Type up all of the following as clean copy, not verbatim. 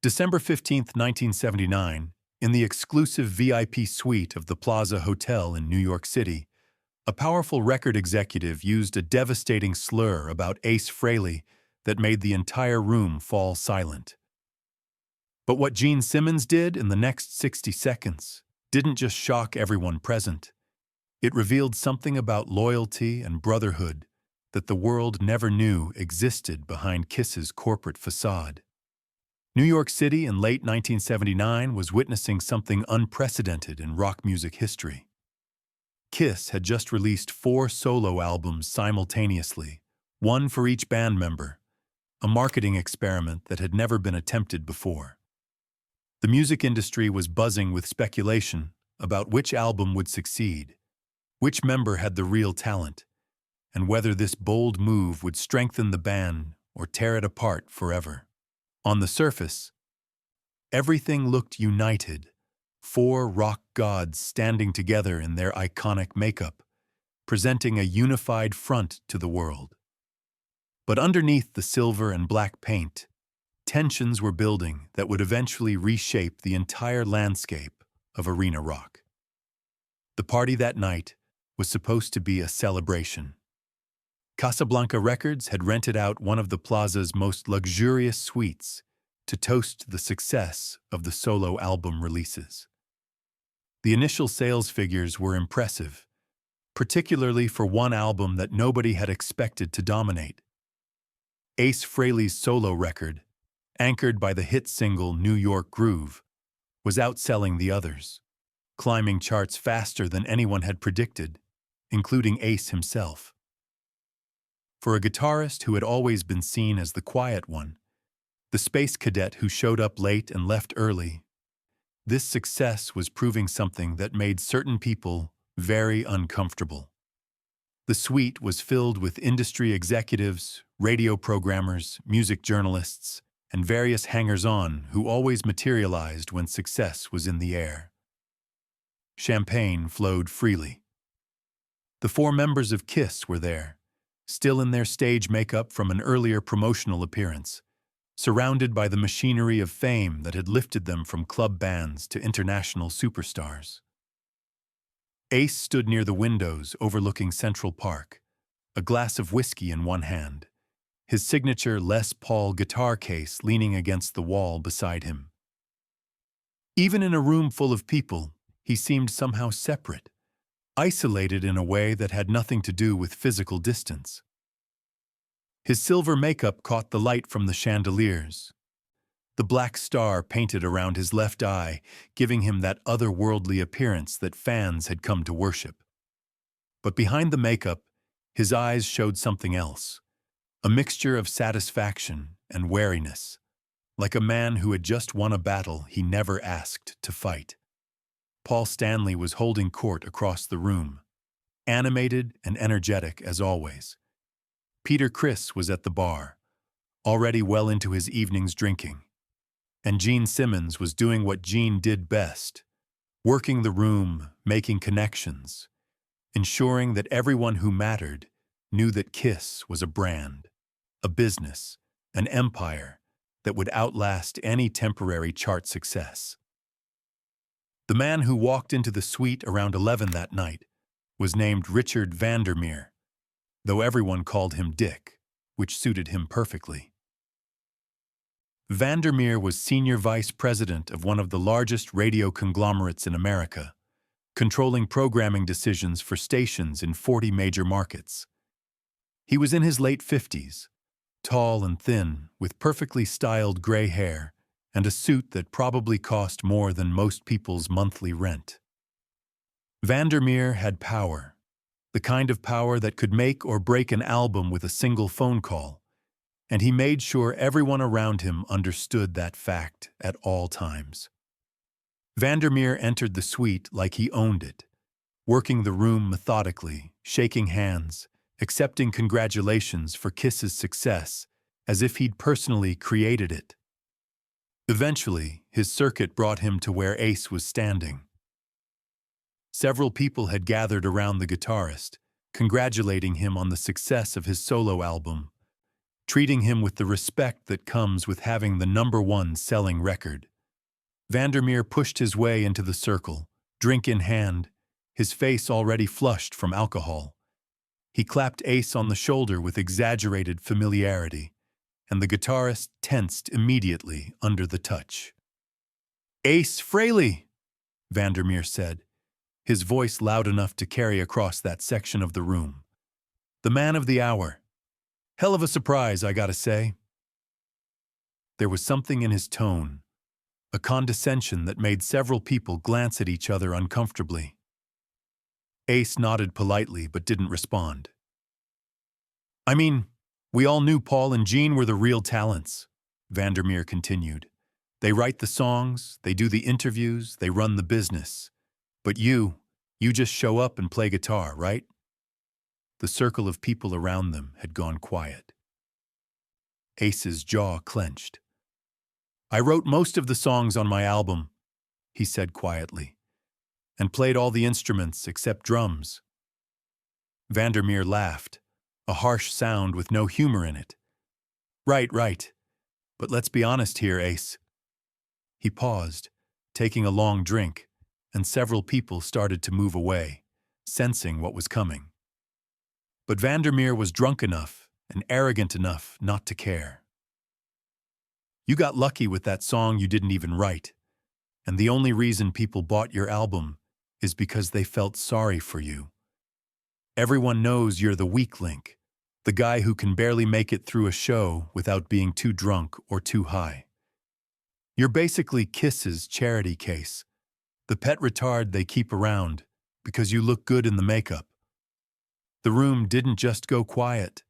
December 15, 1979, in the exclusive VIP suite of the Plaza Hotel in New York City, a powerful record executive used a devastating slur about Ace Frehley that made the entire room fall silent. But what Gene Simmons did in the next 60 seconds didn't just shock everyone present. It revealed something about loyalty and brotherhood that the world never knew existed behind Kiss's corporate facade. New York City in late 1979 was witnessing something unprecedented in rock music history. Kiss had just released 4 solo albums simultaneously, one for each band member, a marketing experiment that had never been attempted before. The music industry was buzzing with speculation about which album would succeed, which member had the real talent, and whether this bold move would strengthen the band or tear it apart forever. On the surface, everything looked united, 4 rock gods standing together in their iconic makeup, presenting a unified front to the world. But underneath the silver and black paint, tensions were building that would eventually reshape the entire landscape of arena rock. The party that night was supposed to be a celebration. Casablanca Records had rented out one of the Plaza's most luxurious suites to toast the success of the solo album releases. The initial sales figures were impressive, particularly for one album that nobody had expected to dominate. Ace Frehley's solo record, anchored by the hit single New York Groove, was outselling the others, climbing charts faster than anyone had predicted, including Ace himself. For a guitarist who had always been seen as the quiet one, the space cadet who showed up late and left early, this success was proving something that made certain people very uncomfortable. The suite was filled with industry executives, radio programmers, music journalists, and various hangers-on who always materialized when success was in the air. Champagne flowed freely. The 4 members of Kiss were there, still in their stage makeup from an earlier promotional appearance, surrounded by the machinery of fame that had lifted them from club bands to international superstars. Ace stood near the windows overlooking Central Park, a glass of whiskey in one hand, his signature Les Paul guitar case leaning against the wall beside him. Even in a room full of people, he seemed somehow separate, isolated in a way that had nothing to do with physical distance. His silver makeup caught the light from the chandeliers. The black star painted around his left eye, giving him that otherworldly appearance that fans had come to worship. But behind the makeup, his eyes showed something else, a mixture of satisfaction and wariness, like a man who had just won a battle he never asked to fight. Paul Stanley was holding court across the room, animated and energetic as always. Peter Criss was at the bar, already well into his evening's drinking. And Gene Simmons was doing what Gene did best, working the room, making connections, ensuring that everyone who mattered knew that Kiss was a brand, a business, an empire that would outlast any temporary chart success. The man who walked into the suite around 11 that night was named Richard Vandermeer, though everyone called him Dick, which suited him perfectly. Vandermeer was senior vice president of one of the largest radio conglomerates in America, controlling programming decisions for stations in 40 major markets. He was in his late 50s, tall and thin, with perfectly styled gray hair and a suit that probably cost more than most people's monthly rent. Vandermeer had power, the kind of power that could make or break an album with a single phone call, and he made sure everyone around him understood that fact at all times. Vandermeer entered the suite like he owned it, working the room methodically, shaking hands, accepting congratulations for Kiss's success as if he'd personally created it. Eventually, his circuit brought him to where Ace was standing. Several people had gathered around the guitarist, congratulating him on the success of his solo album, treating him with the respect that comes with having the #1 selling record. Vandermeer pushed his way into the circle, drink in hand, his face already flushed from alcohol. He clapped Ace on the shoulder with exaggerated familiarity, and the guitarist tensed immediately under the touch. "Ace Frehley," Vandermeer said, his voice loud enough to carry across that section of the room. "The man of the hour. Hell of a surprise, I gotta say." There was something in his tone, a condescension that made several people glance at each other uncomfortably. Ace nodded politely but didn't respond. "I mean, we all knew Paul and Gene were the real talents," Vandermeer continued. "They write the songs, they do the interviews, they run the business. But you just show up and play guitar, right?" The circle of people around them had gone quiet. Ace's jaw clenched. "I wrote most of the songs on my album," he said quietly, "and played all the instruments except drums." Vandermeer laughed, a harsh sound with no humor in it. Right. But let's be honest here, Ace." He paused, taking a long drink, and several people started to move away, sensing what was coming. But Vandermeer was drunk enough and arrogant enough not to care. "You got lucky with that song you didn't even write, and the only reason people bought your album is because they felt sorry for you. Everyone knows you're the weak link, the guy who can barely make it through a show without being too drunk or too high. You're basically Kiss's charity case, the pet retard they keep around because you look good in the makeup." The room didn't just go quiet.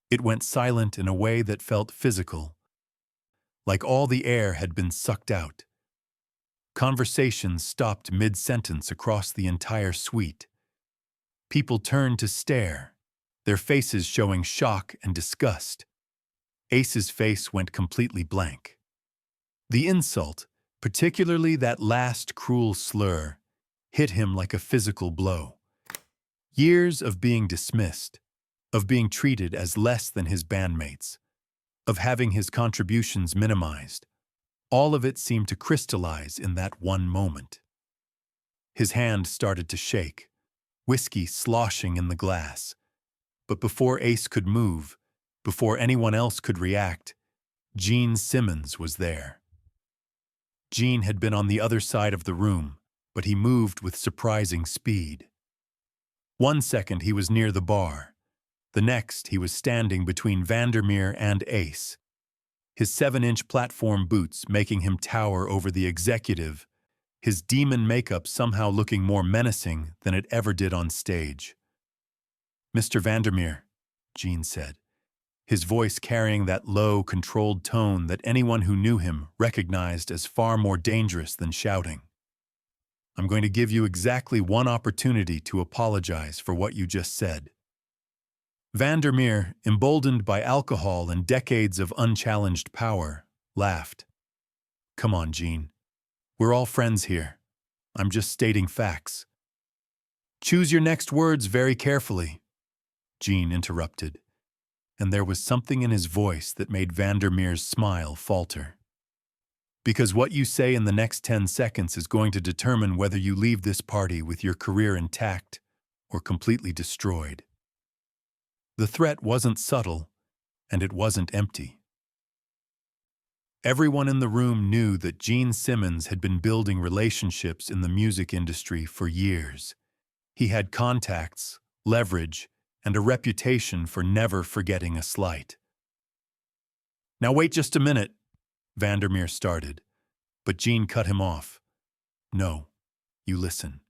It went silent in a way that felt physical, like all the air had been sucked out. Conversations stopped mid-sentence across the entire suite. People turned to stare, their faces showing shock and disgust. Ace's face went completely blank. The insult, particularly that last cruel slur, hit him like a physical blow. Years of being dismissed, of being treated as less than his bandmates, of having his contributions minimized, all of it seemed to crystallize in that one moment. His hand started to shake, whiskey sloshing in the glass. But before Ace could move, before anyone else could react, Gene Simmons was there. Gene had been on the other side of the room, but he moved with surprising speed. One second he was near the bar. The next he was standing between Vandermeer and Ace, his 7-inch platform boots making him tower over the executive, his demon makeup somehow looking more menacing than it ever did on stage. "Mr. Vandermeer," Gene said, his voice carrying that low, controlled tone that anyone who knew him recognized as far more dangerous than shouting. "I'm going to give you exactly one opportunity to apologize for what you just said." Vandermeer, emboldened by alcohol and decades of unchallenged power, laughed. "Come on, Gene. We're all friends here. I'm just stating facts." "Choose your next words very carefully," Gene interrupted, and there was something in his voice that made Vandermeer's smile falter. "Because what you say in the next 10 seconds is going to determine whether you leave this party with your career intact or completely destroyed." The threat wasn't subtle, and it wasn't empty. Everyone in the room knew that Gene Simmons had been building relationships in the music industry for years. He had contacts, leverage, and a reputation for never forgetting a slight. "Now wait just a minute," Vandermeer started, but Gene cut him off. "No, you listen.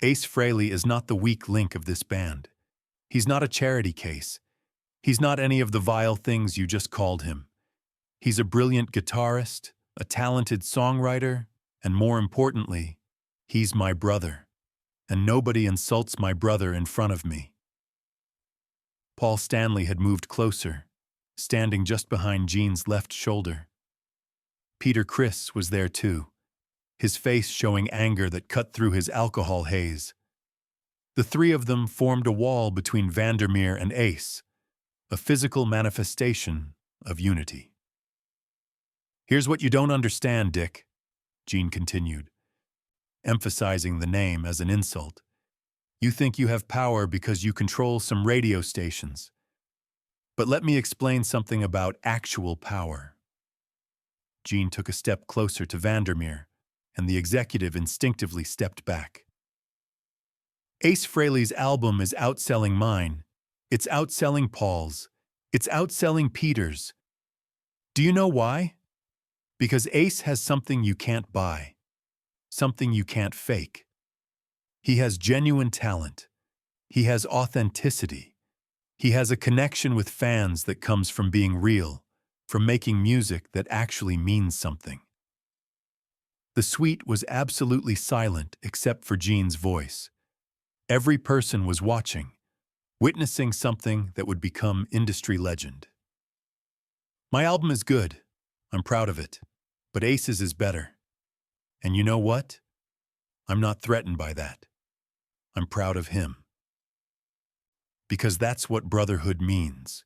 Ace Frehley is not the weak link of this band. He's not a charity case. He's not any of the vile things you just called him. He's a brilliant guitarist, a talented songwriter, and more importantly, he's my brother. And nobody insults my brother in front of me." Paul Stanley had moved closer, standing just behind Gene's left shoulder. Peter Criss was there too, his face showing anger that cut through his alcohol haze. The three of them formed a wall between Vandermeer and Ace, a physical manifestation of unity. "Here's what you don't understand, Dick," Gene continued, emphasizing the name as an insult. "You think you have power because you control some radio stations. But let me explain something about actual power." Gene took a step closer to Vandermeer, and the executive instinctively stepped back. "Ace Frehley's album is outselling mine. It's outselling Paul's. It's outselling Peter's. Do you know why? Because Ace has something you can't buy, something you can't fake. He has genuine talent. He has authenticity. He has a connection with fans that comes from being real, from making music that actually means something." The suite was absolutely silent except for Gene's voice. Every person was watching, witnessing something that would become industry legend. "My album is good. I'm proud of it. But Ace's is better. And you know what? I'm not threatened by that. I'm proud of him. Because that's what brotherhood means.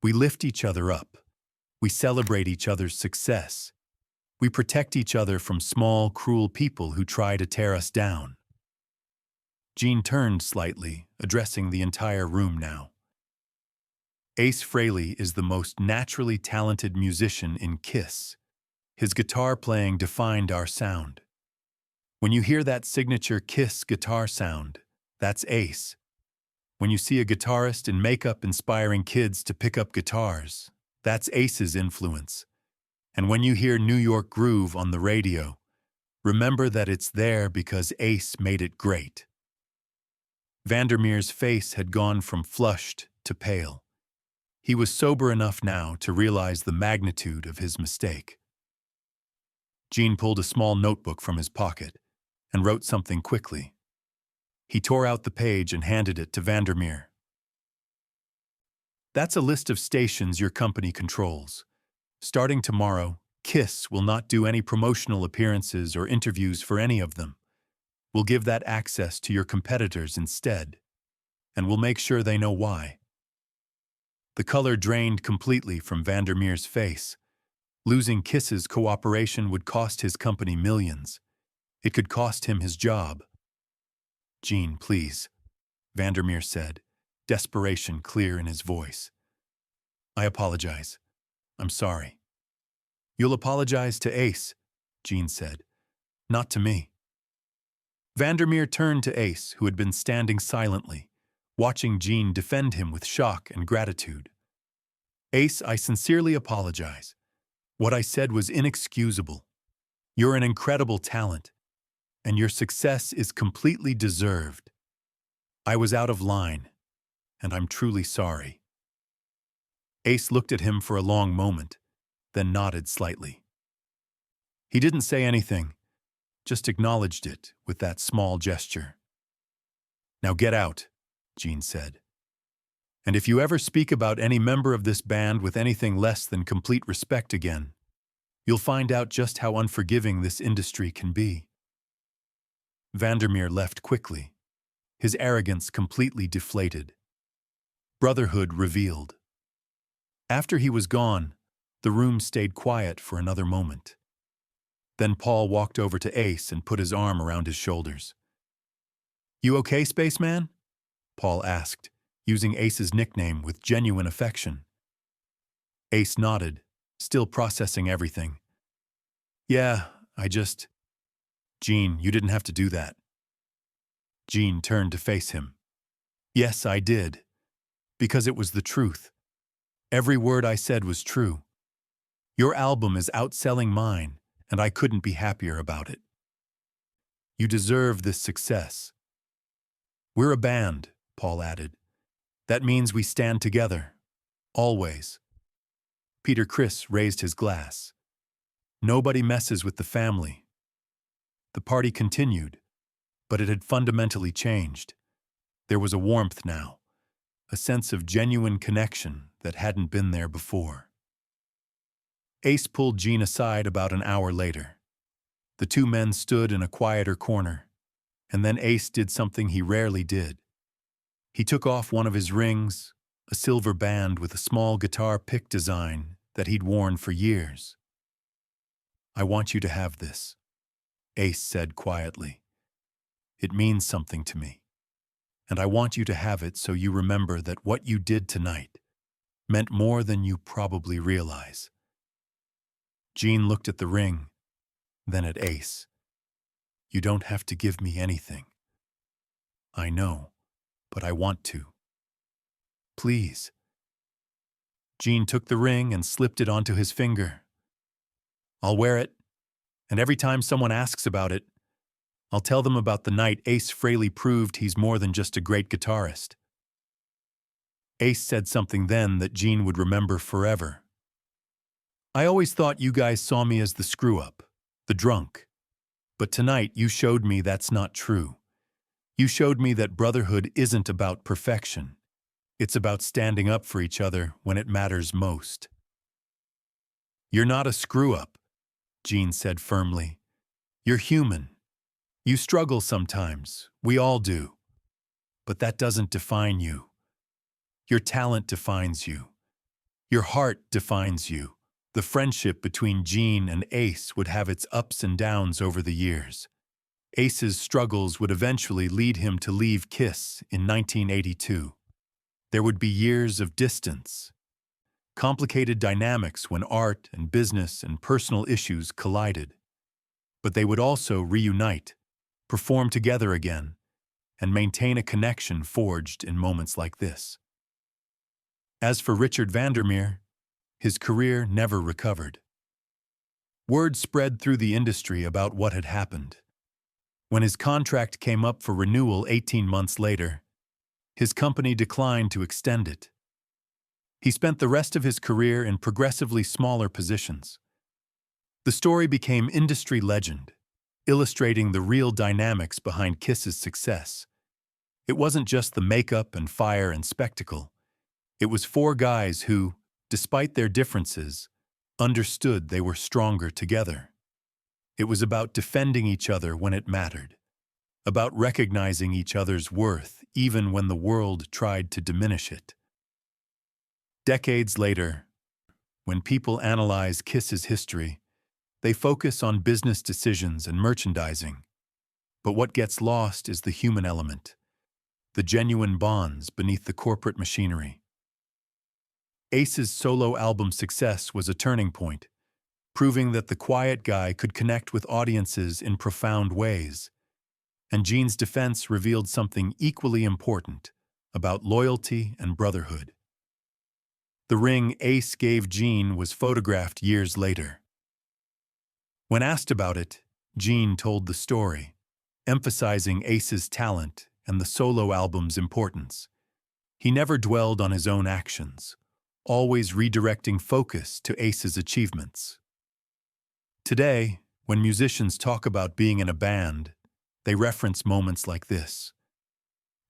We lift each other up. We celebrate each other's success. We protect each other from small, cruel people who try to tear us down." Gene turned slightly, addressing the entire room now. "Ace Frehley is the most naturally talented musician in Kiss. His guitar playing defined our sound. When you hear that signature Kiss guitar sound, that's Ace. When you see a guitarist in makeup inspiring kids to pick up guitars, that's Ace's influence. And when you hear New York Groove on the radio, remember that it's there because Ace made it great." Vandermeer's face had gone from flushed to pale. He was sober enough now to realize the magnitude of his mistake. Gene pulled a small notebook from his pocket and wrote something quickly. He tore out the page and handed it to Vandermeer. "That's a list of stations your company controls. Starting tomorrow, Kiss will not do any promotional appearances or interviews for any of them. We'll give that access to your competitors instead, and we'll make sure they know why." The color drained completely from Vandermeer's face. Losing Kiss's cooperation would cost his company millions. It could cost him his job. "Gene, please," Vandermeer said, desperation clear in his voice. "I apologize. I'm sorry." "You'll apologize to Ace," Gene said, "not to me." Vandermeer turned to Ace, who had been standing silently, watching Gene defend him with shock and gratitude. "Ace, I sincerely apologize. What I said was inexcusable. You're an incredible talent, and your success is completely deserved. I was out of line, and I'm truly sorry." Ace looked at him for a long moment, then nodded slightly. He didn't say anything, just acknowledged it with that small gesture. "Now get out," Gene said. "And if you ever speak about any member of this band with anything less than complete respect again, you'll find out just how unforgiving this industry can be." Vandermeer left quickly, his arrogance completely deflated. Brotherhood revealed. After he was gone, the room stayed quiet for another moment. Then Paul walked over to Ace and put his arm around his shoulders. "You okay, spaceman?" Paul asked, using Ace's nickname with genuine affection. Ace nodded, still processing everything. "Yeah, Gene, you didn't have to do that." Gene turned to face him. "Yes, I did. Because it was the truth. Every word I said was true. Your album is outselling mine, and I couldn't be happier about it. You deserve this success." "We're a band," Paul added. "That means we stand together. Always." Peter Criss raised his glass. "Nobody messes with the family." The party continued, but it had fundamentally changed. There was a warmth now, a sense of genuine connection that hadn't been there before. Ace pulled Gene aside about an hour later. The two men stood in a quieter corner, and then Ace did something he rarely did. He took off one of his rings, a silver band with a small guitar pick design that he'd worn for years. "I want you to have this," Ace said quietly. "It means something to me, and I want you to have it so you remember that what you did tonight meant more than you probably realize." Gene looked at the ring, then at Ace. "You don't have to give me anything." "I know, but I want to. Please." Gene took the ring and slipped it onto his finger. "I'll wear it, and every time someone asks about it, I'll tell them about the night Ace Frehley proved he's more than just a great guitarist." Ace said something then that Gene would remember forever. "I always thought you guys saw me as the screw-up, the drunk. But tonight you showed me that's not true. You showed me that brotherhood isn't about perfection. It's about standing up for each other when it matters most." "You're not a screw-up," Gene said firmly. "You're human. You struggle sometimes. We all do. But that doesn't define you. Your talent defines you. Your heart defines you." The friendship between Gene and Ace would have its ups and downs over the years. Ace's struggles would eventually lead him to leave Kiss in 1982. There would be years of distance, complicated dynamics when art and business and personal issues collided. But they would also reunite, perform together again, and maintain a connection forged in moments like this. As for Richard Vandermeer, his career never recovered. Word spread through the industry about what had happened. When his contract came up for renewal 18 months later, his company declined to extend it. He spent the rest of his career in progressively smaller positions. The story became industry legend, illustrating the real dynamics behind Kiss's success. It wasn't just the makeup and fire and spectacle. It was four guys who, despite their differences, understood they were stronger together. It was about defending each other when it mattered, about recognizing each other's worth even when the world tried to diminish it. Decades later, when people analyze Kiss's history, they focus on business decisions and merchandising. But what gets lost is the human element, the genuine bonds beneath the corporate machinery. Ace's solo album success was a turning point, proving that the quiet guy could connect with audiences in profound ways. And Gene's defense revealed something equally important about loyalty and brotherhood. The ring Ace gave Gene was photographed years later. When asked about it, Gene told the story, emphasizing Ace's talent and the solo album's importance. He never dwelled on his own actions, always redirecting focus to Ace's achievements. Today, when musicians talk about being in a band, they reference moments like this.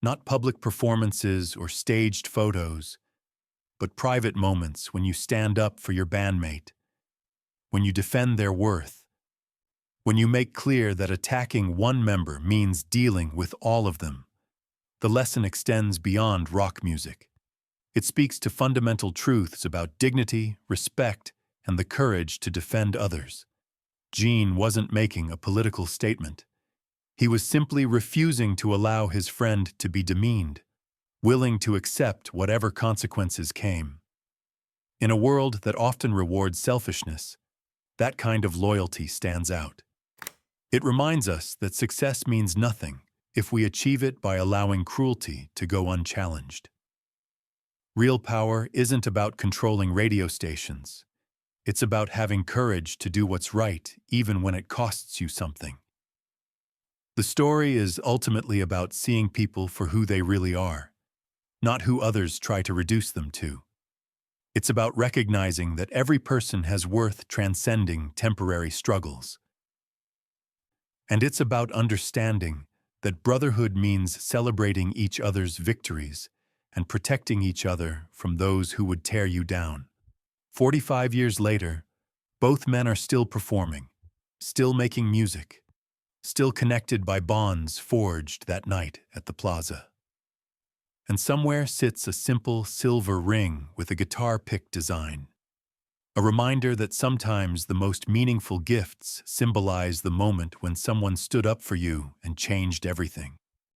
Not public performances or staged photos, but private moments when you stand up for your bandmate, when you defend their worth, when you make clear that attacking one member means dealing with all of them. The lesson extends beyond rock music. It speaks to fundamental truths about dignity, respect, and the courage to defend others. Gene wasn't making a political statement. He was simply refusing to allow his friend to be demeaned, willing to accept whatever consequences came. In a world that often rewards selfishness, that kind of loyalty stands out. It reminds us that success means nothing if we achieve it by allowing cruelty to go unchallenged. Real power isn't about controlling radio stations. It's about having courage to do what's right, even when it costs you something. The story is ultimately about seeing people for who they really are, not who others try to reduce them to. It's about recognizing that every person has worth transcending temporary struggles. And it's about understanding that brotherhood means celebrating each other's victories and protecting each other from those who would tear you down. 45 years later, both men are still performing, still making music, still connected by bonds forged that night at the Plaza. and somewhere sits a simple silver ring with a guitar pick design. A reminder that sometimes the most meaningful gifts symbolize the moment when someone stood up for you and changed everything.